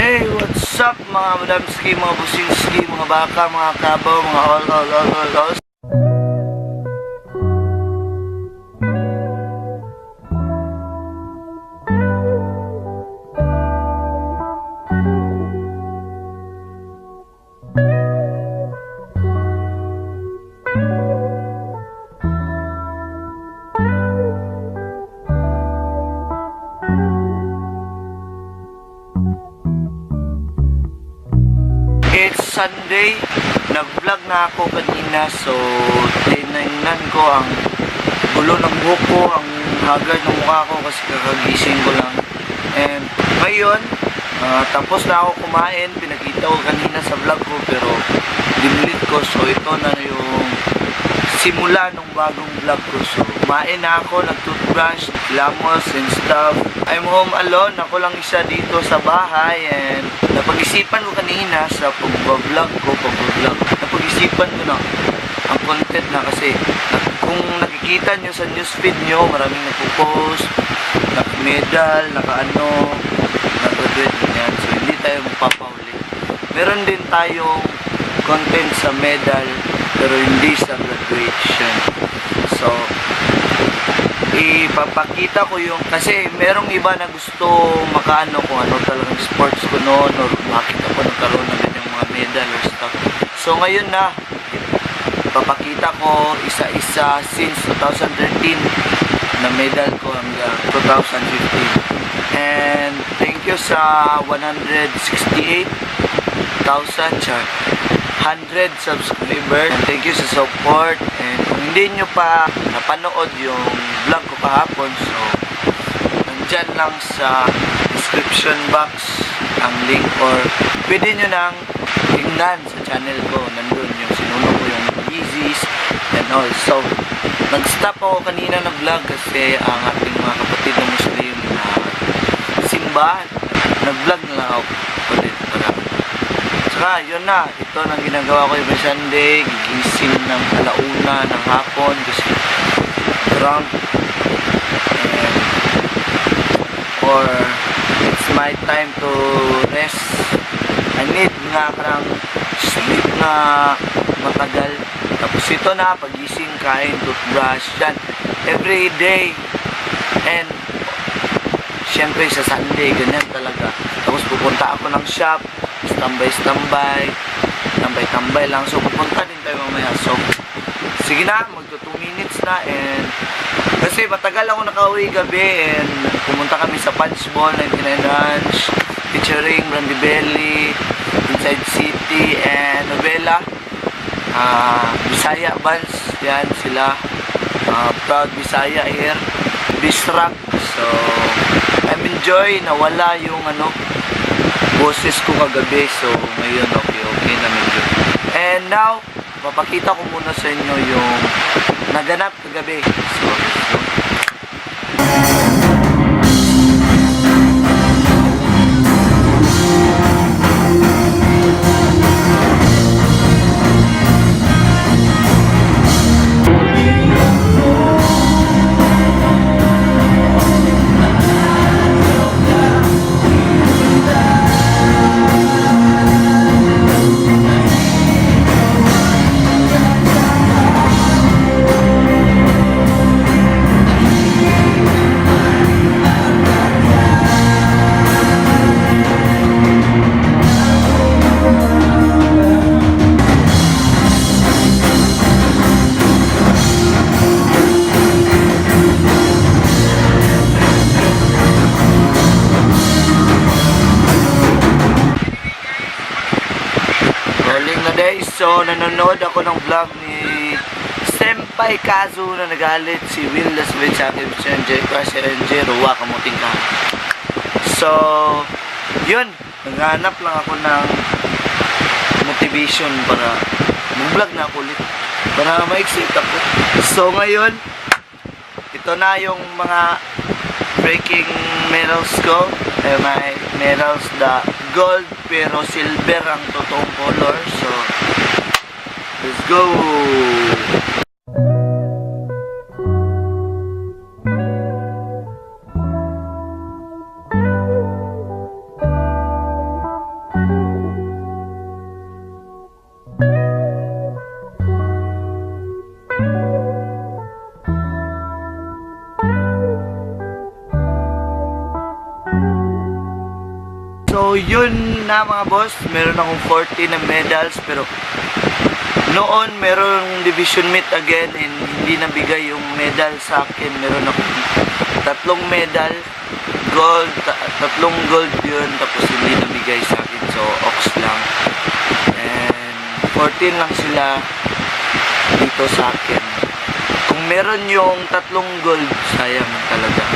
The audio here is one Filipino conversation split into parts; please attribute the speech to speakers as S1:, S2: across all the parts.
S1: Hey, what's up mga madamski, mga busingski, mga baka, mga kabaw, mga all. It's Sunday, nag-vlog na ako kanina, so tinignan ko ang gulo ng buhok ko, ang haggard ng mukha ko kasi kakagising ko lang. And ngayon, tapos na ako kumain, pinakita ko kanina sa vlog ko pero dinilit ko, so ito na yung simula ng bagong vlog ko. So kumain na ako, nag-toothbrush, lamos and stuff. I'm home alone, ako lang isa dito sa bahay, and napag-isipan ko kanina sa pag-vlog ko, napag-isipan ko na ang content na kasi kung nakikita nyo sa newsfeed nyo, maraming nagpo-post, naka-medal, naka-ano, naka-graduate ganyan, so hindi tayo magpapahuli. Meron din tayong content sa medal, pero hindi sa graduation. So ipapakita ko yung, kasi merong iba na gusto makaano kung ano talagang sports ko noon, or bakit ako nagkaroon ng ganyang mga medal or stuff. So ngayon na, ipapakita ko isa-isa since 2013 na medal ko hanggang 2015. And thank you sa 168,000 100 subscribers, and thank you sa support. And kung hindi nyo pa napanood yung vlog ko kahapon, so nandyan lang sa description box ang link, or pwede nyo nang tingnan sa channel ko, nandun yung sinuno ko yung Yeezys and all. So nag-stop ako kanina ng vlog kasi ang ating mga kapatid na Muslim na simbahan, nag-vlog na lang ako ulit para. Saka yun na, ito nang ginagawa ko every Sunday, gigising ng alauna ng hapon kasi drunk, and or it's my time to rest. I need nga karang sleep na matagal. Tapos ito na, pagising, kain, toothbrush, yan every day. And syempre sa Sunday, ganyan talaga. Tapos pupunta ako ng shop, tambay lang. So pupunta din tayo mamaya. So sige na, magto 2 minutes na, and kasi matagal ako nakauwi gabi, and pumunta kami sa Punch Bowl 99 Ranch featuring Brandy Belly, Inside City, and Novela, Bisaya Bands, yan sila, Proud Bisaya here, Bisrak. So I'm enjoy, nawala yung boses ko kagabi, so ngayon okay na medyo. And now, papakita ko muna sa inyo yung naganap kagabi. So So, nanonood ako ng vlog ni Senpai Kazu na nagalit si Will Laswit sa akin, kasi NJ, ruwa, kamuting ka. So, yun, naghanap lang ako ng motivation para mag-vlog na ako ulit, para ma-excite ako. So, ngayon, ito na yung mga breaking medals ko. May medals na gold pero silver ang totoong color. So let's go! So, yun na mga boss. Meron akong 40 na medals. Pero, noon, meron division meet again and hindi nabigay yung medal sa akin. Meron akong 3 medal. Gold, 3 gold yun. Tapos, hindi nabigay sa akin. So, ox lang. And, 14 lang sila dito sa akin. Kung meron yung 3 gold, sayang talaga.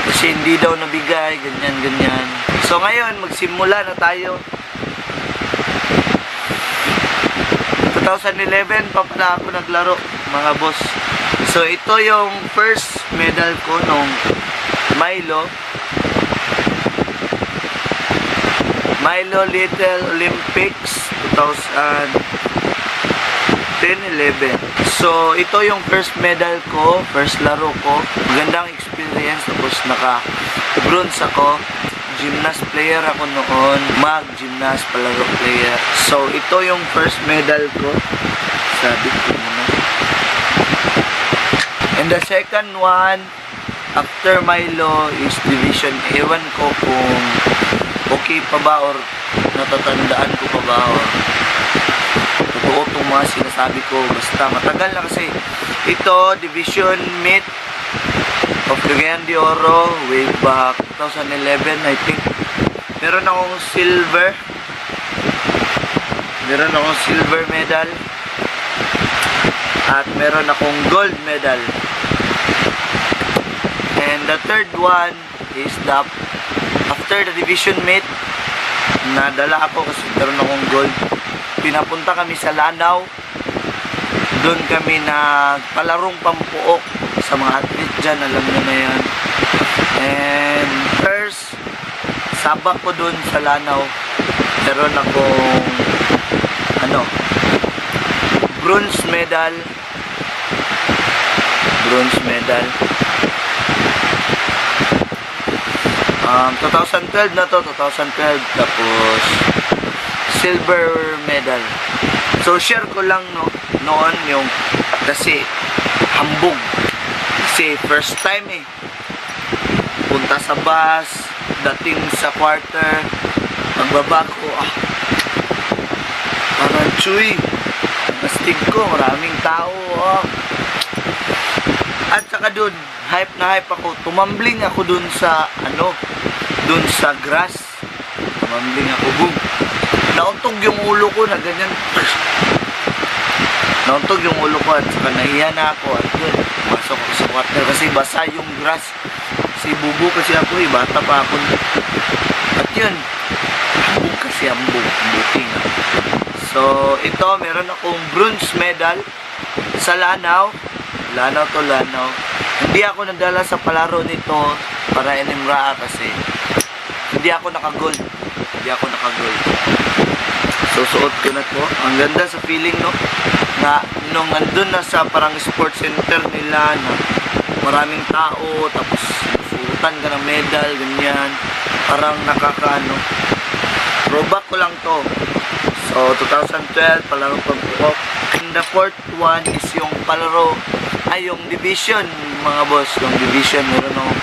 S1: Kasi hindi daw nabigay, ganyan. So ngayon, magsimula na tayo. 2011 pa pala ako naglaro, mga boss. So ito yung first medal ko nung Milo Little Olympics 2010-11. So ito yung first medal ko, first laro ko. Magandang experience, tapos naka-bronze ako. Gymnast player ako noon, mag-gymnast palaro player. So ito yung first medal ko. Sabi ko muna. And the second one after Milo is division. Ewan ko kung okay pa ba or natatandaan ko pa ba or totoo itong mga sinasabi ko. Basta matagal na kasi ito division meet of Cagayan de Oro way back 2011 I think. Meron akong silver medal at meron akong gold medal. And the third one is after the division meet, nadala ako kasi meron akong gold. Pinapunta kami sa Lanao. Doon kami nagpalarong pampuok sa mga athlete dyan, alam nyo na yan. And first, sabak ko doon sa Lanao. Meron akong bronze medal. 2012 na to, 2012. Tapos silver medal. So share ko lang noon yung kasi hambog. Kasi first time punta sa bus, dating sa quarter, pagbaba ko, parang chuy, nastig ko, maraming tao. At saka dun, hype na hype ako. Tumambling ako dun sa dun sa grass. Tumambling ako, boom. Nauntog yung ulo ko na ganyan. Nauntog yung ulo ko at saka nahiya na ako. At yun, pasok ako sa quarter kasi basa yung grass. Kasi bubo kasi ako, bata pa ako. At yun, hambog. Buking. So, ito, meron akong bronze medal sa Lanao. Lanao. Hindi ako nadala sa palaro nito para inimraa kasi hindi ako naka-gold. So, suot ko na to. Ang ganda sa feeling, na nung andun na sa parang sports center nila na maraming tao, tapos suotan ka ng medal, ganyan. Parang throwback ko lang to. So, 2012, palaro pagpupok. And the fourth one is yung palaro, yung division, mga boss. Yung division, meron akong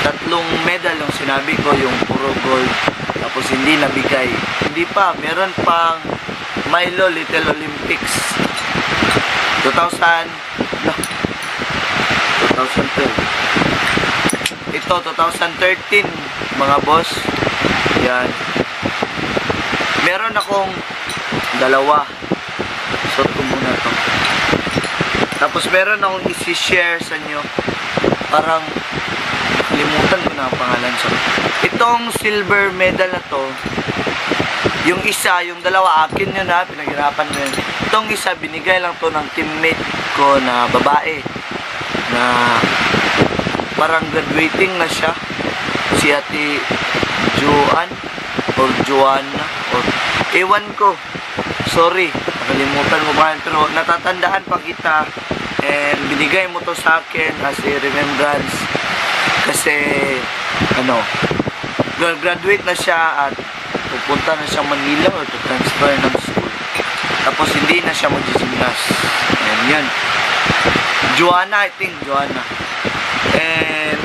S1: 3 medal yung sinabi ko, yung puro gold. Tapos hindi nabigay. Hindi pa, meron pang Milo Little Olympics 2012. Ito 2013, mga boss. Yan. Meron akong 2. Suot ko muna to. Tapos meron akong isi-share sa inyo. Parang limutan ko na ang pangalan. So, itong silver medal na to, yung isa, yung 2 akin yun pinaghirapan mo yun. Itong isa, binigay lang to ng teammate ko na babae na parang graduating na siya. Si Ate Joanna or ewan ko. Sorry, nakalimutan mo ba? Pero natatandaan pa kita and binigay mo to sa akin as a remembrance. Kasi graduate na siya at pupunta na siya Manila or to transfer ng school. Tapos hindi na siya mag-gymnast. And yun. Joanna, I think. Joanna. And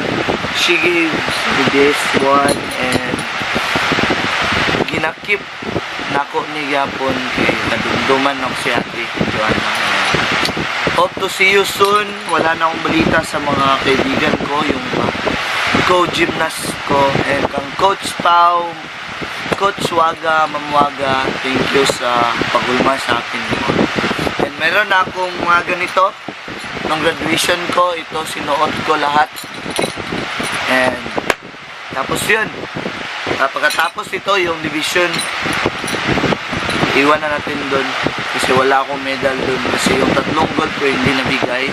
S1: she gives me this one and skip nako ni Yapon kay nadumduman ako si Ate Joanna. Hope to see you soon. Wala na akong balita sa mga kaibigan ko, yung co-gymnast ko, and kang Coach Pau, Coach Waga, Ma'am Waga, thank you sa pagulma sa akin noon. And meron na akong mga ganito nung graduation ko, ito sinuot ko lahat. And tapos yun, pagkatapos ito yung division, iwan na natin dun kasi wala akong medal dun kasi yung 3 gold ko hindi nabigay.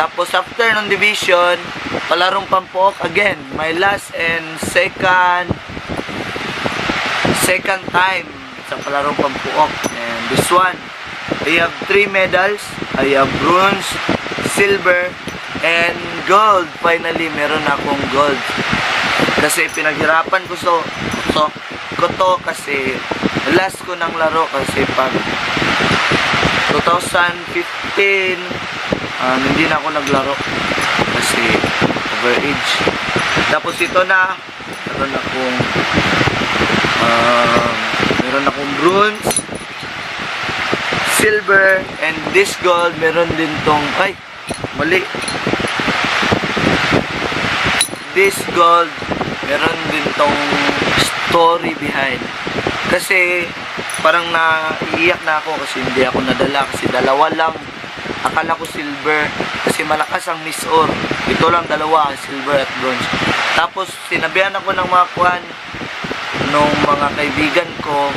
S1: Tapos after ng division, palarong Pampok again, my last and second time sa palarong Pampok. And this one, I have 3 medals. I have bronze, silver, and gold. Finally, meron akong gold. Kasi pinaghirapan ko ko to kasi last ko ng laro kasi pag 2015 hindi na ako naglaro kasi overage. Tapos ito na meron akong bronze, silver, and this gold. Meron din tong this gold, meron din tong story behind. Kasi parang naiiyak na ako kasi hindi ako nadala kasi dalawa lang. Akala ko silver kasi malakas ang Miss Or. Ito lang dalawa, silver at bronze. Tapos sinabihan ako ng mga nung mga kaibigan ko,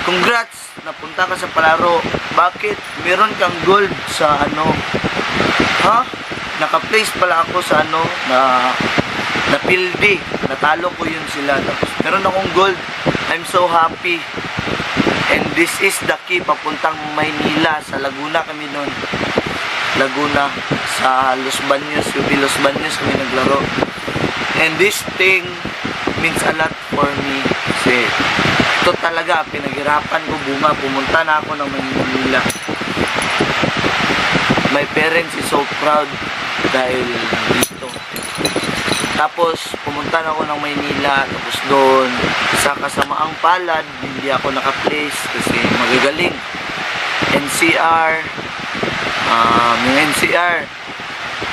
S1: congrats, napunta ka sa palaro. Bakit? Meron kang gold sa naka-place pala ako sa na pildi. Natalo ko yun sila. Tapos meron akong gold. I'm so happy. And this is the key papuntang Maynila. Sa Laguna kami nun. Laguna. Sa Los Baños. UP Los Baños kami naglaro. And this thing means a lot for me. Kasi ito talaga, pinaghirapan ko bunga. Pumunta na ako ng Maynila. My parents is so proud dahil dito. Tapos pumunta na ako ng Maynila. Tapos doon sa kasamaang palad, hindi ako naka-place kasi magagaling. NCR, yung NCR,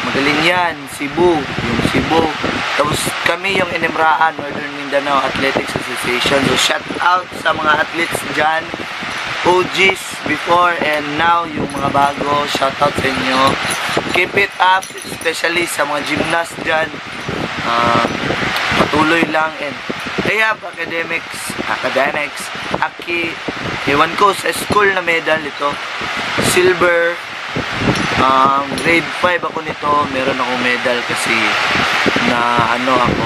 S1: magaling yan. Cebu, yung Cebu. Tapos kami yung Inimraan, Northern Mindanao Athletics Association. So shout out sa mga athletes dyan, OGs before and now, yung mga bago, shout out sa inyo. Keep it up, especially sa mga gymnast dyan. Patuloy lang. And I have academics, ewan ko, sa school na medal ito, silver, grade 5 ako nito. Meron akong medal kasi na ako,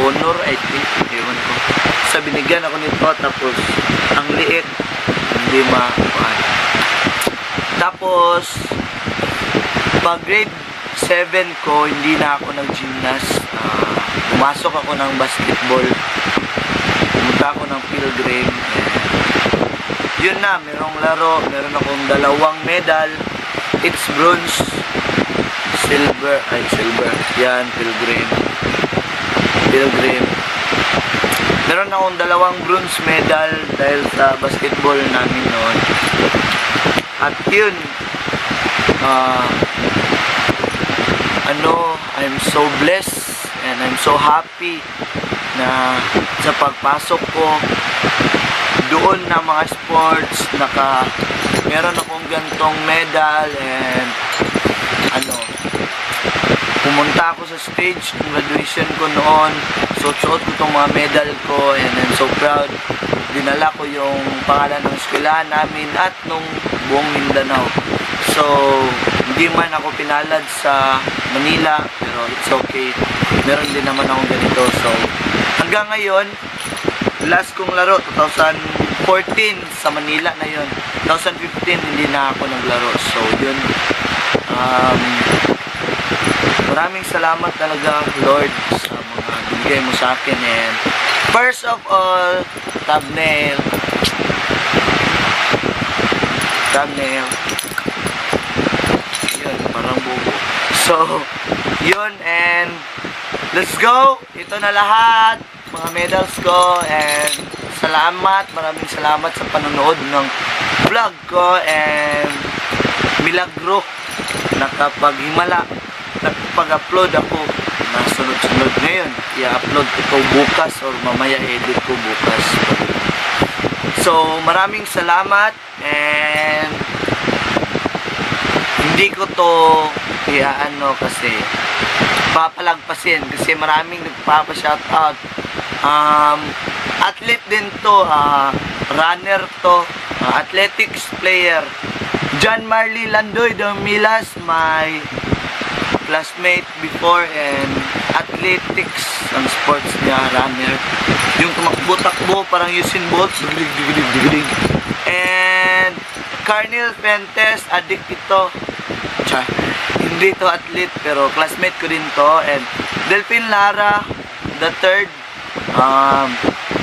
S1: honor I think, ewan ko. Sa binigyan ako nito, tapos ang liit, hindi makuhaan. Tapos pag grade 7 ko, hindi na ako nag-gymnast. Pumasok ako ng basketball. Pumunta ako ng Pilgrim. Yun na, merong laro. Meron akong 2 medal. It's bronze, silver. Yan, Pilgrim. Meron akong 2 bronze medal dahil sa basketball namin noon. At yun, I'm so blessed and I'm so happy na sa pagpasok ko doon na mga sports, meron akong gantong medal. And pumunta ako sa stage ng graduation ko noon. Suot ko itong mga medal ko and I'm so proud. Dinala ko yung pangalan ng eskwelahan namin at nung buong Mindanao. So hindi man ako pinalad sa Manila, pero it's okay. Meron din naman akong ganito. So hanggang ngayon, last kong laro 2014 sa Manila na yun. 2015 hindi na ako naglaro. So yun, maraming salamat talaga, Lord, sa mga binigay mo sa akin. And first of all, thumbnail, yun, parang bubo. So yun, and let's go. Ito na lahat, mga medals ko, and salamat. maraming salamat sa panonood ng vlog ko, and milagro nakapag-upload ako na sunod-sunod ngayon. I-upload ko to bukas or mamaya edit ko bukas. So maraming salamat, and hindi ko to kasi papalagpasin kasi maraming nagpapa-shoutout. Athlete din to, runner to, athletics player. John Marley Landoy Dormilas, my classmate before, and athletics ang sports niya, runner. Yung tumakbo-takbo parang Usain Bolt. And Carnel Fuentes, addict ito. Hindi to athlete pero classmate ko din to. And Delphine Lara the third,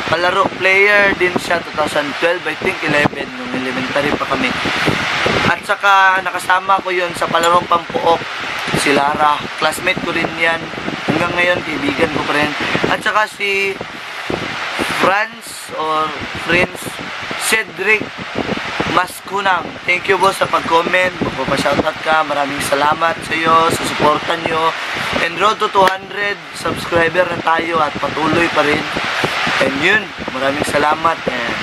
S1: palaro player din siya 2012, I think 11 nung elementary pa kami. At saka nakasama ko yun sa palarong Pampuok, si Lara, classmate ko rin yan hanggang ngayon, kaibigan ko pa rin. At saka si Prince Cedric Maskunang, thank you boss sa pag-comment, magpapashoutout ka, maraming salamat sa iyo, sa suportan nyo, and road to 200 subscriber na tayo at patuloy pa rin. And yun, maraming salamat, and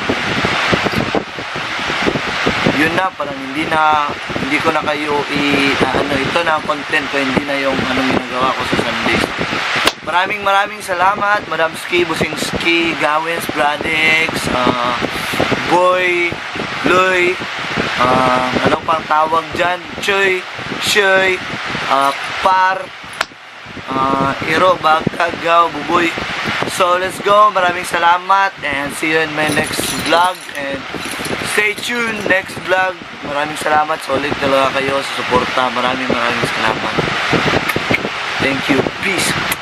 S1: yun na, parang hindi ko na kayo ito na ang content ko, hindi na yung ginagawa ko sa Sundays. Maraming salamat, Madam Ski, Busing Ski, Gawins, Bradex, Boy, Loy, anong pang tawag dyan, Choy, Shoy, Par, Iro, Bagkagaw, Buboy. So let's go, maraming salamat, and see you in my next vlog, and stay tuned, next vlog. Maraming salamat, solid talaga kayo sa suporta. Maraming salamat. Thank you, peace.